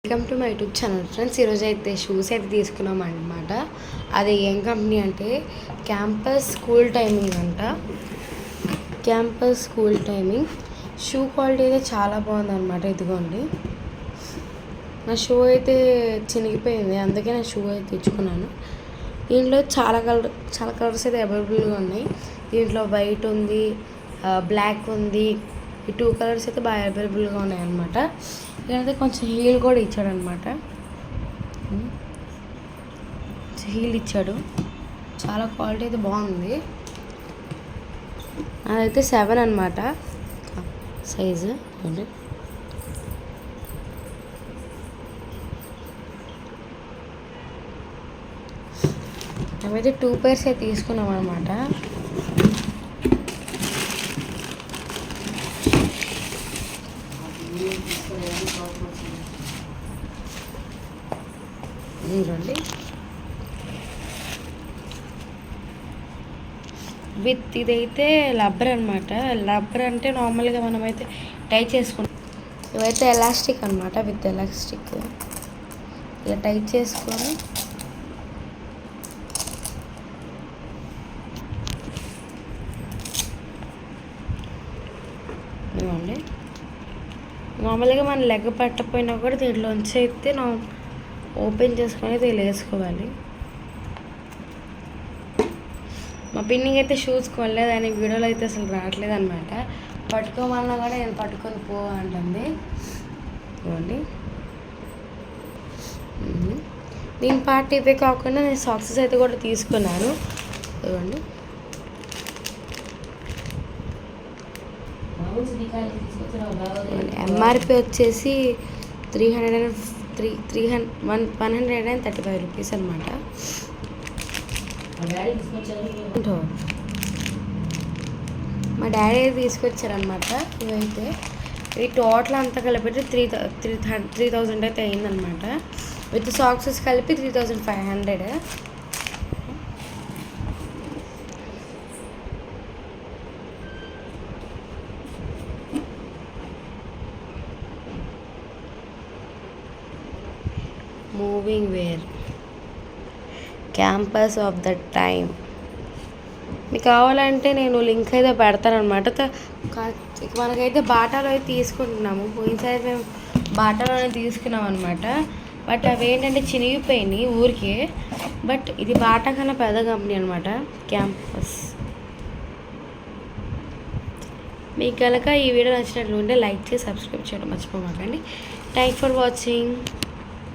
Welcome to my YouTube channel friends. ఈరోజు అయితే shoes అయితే తీసుకున్నాం అనమాట. అది ఏం కంపెనీ అంటే క్యాంపస్ స్కూల్ టైమింగ్ అంట. Campus school timing shoe quality అయితే చాలా బాగుందన్నమాట. ఇదిగోండి, నా షూ అయితే చినిగిపోయింది, అందుకే నా షూ అయితే తెచ్చుకున్నాను. దీంట్లో చాలా కలర్స్ అయితే అవైలబుల్గా ఉన్నాయి. దీంట్లో వైట్ ఉంది, బ్లాక్ ఉంది. ఈ 2 కలర్స్ అయితే బాగా అవైలబుల్గా ఉన్నాయన్నమాట. ఇక్కడైతే కొంచెం హీల్ కూడా ఇచ్చాడనమాట. హీల్ ఇచ్చాడు, చాలా క్వాలిటీ అయితే బాగుంది. అదైతే 7 అనమాట సైజు. మేమైతే 2 pairs అయితే తీసుకున్నాం అనమాట. చూడండి, విత్ ఇదైతే రబ్బర్ అనమాట. రబ్బర్ అంటే నార్మల్గా మనమైతే టై చేసుకుంటాం. ఇవైతే ఎలాస్టిక్ అనమాట, విత్ ఎలాస్టిక్. ఇలా టై చేసుకొని ఇవ్వండి. నార్మల్గా మన లెగ్ పట్టకపోయినా కూడా దీంట్లోంచి అయితే ఓపెన్ చేసుకొని అయితే ఇలా వేసుకోవాలి. మా పిన్నింగ్ అయితే షూస్ కొనలేదు, అని వీడియోలో అయితే అసలు రావట్లేదు అనమాట. పట్టుకోమన్నా కూడా నేను పట్టుకొని పో అంటుంది. ఇవ్వండి, దీని పార్ట్ ఇవే కాకుండా నేను సాక్సెస్ అయితే కూడా తీసుకున్నాను. ఇవ్వండి, ఎంఆర్పి వచ్చేసి 135 రూపీస్ అనమాట. మా డాడీ తీసుకొచ్చారనమాట. ఇవైతే ఈ టోటల్ అంతా కలిపి 3,000 అయితే అయిందనమాట. విత్ సాక్సెస్ కలిపి 3,500. Moving where campus of the time. మీకు కావాలంటే నేను లింక్ అయితే పెడతానమాట. మనకైతే బాటాలో అయితే తీసుకుంటున్నాము. పోయినసారి మేము బాటాలోనే తీసుకున్నాం అనమాట. బట్ అవి ఏంటంటే చినిగిపోయినాయి ఊరికే. బట్ ఇది బాటా కన్నా పెద్ద కంపెనీ అనమాట, క్యాంపస్. మీకు కనుక ఈ వీడియో నచ్చినట్లుంటే లైక్ చేసి సబ్స్క్రైబ్ చేయడం మర్చిపోమాకండి. Thanks for watching.